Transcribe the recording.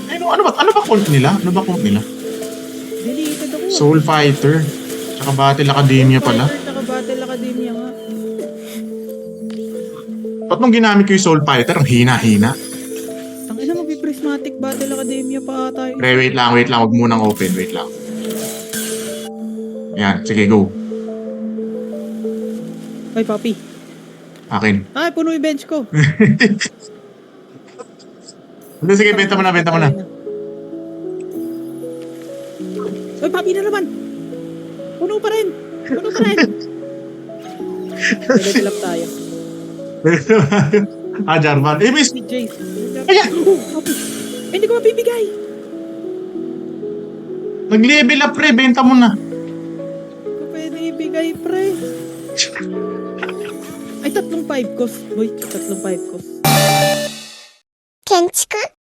Ano ba cult nila? Ano ba cult nila? Deleted ako. Soul Fighter. Tsaka Battle Academia pala. Fighter, tsaka Battle Academia nga. Ba't nung ginamit ko yung Soul Fighter, ang hina-hina? Tangina, mag-prismatic Battle Academia pa ata yun. Pre, wait lang. Huwag munang open. Wait lang. Ayan, sige, go. Ay, papi. Akin. Ay, puno yung bench ko. Hindi, sige, benta mo na. Ay, papi na naman. Puno pa rin. Nag-level up tayo. Jarvan. Miss! Si Jace. Ayan! Papi. Ay, hindi ko mapibigay. Nag-level up, pre. Benta mo na. Hindi ko pwede ibigay, pre. Ay, 3 5 cost. Boy, 3 5 cost. 建築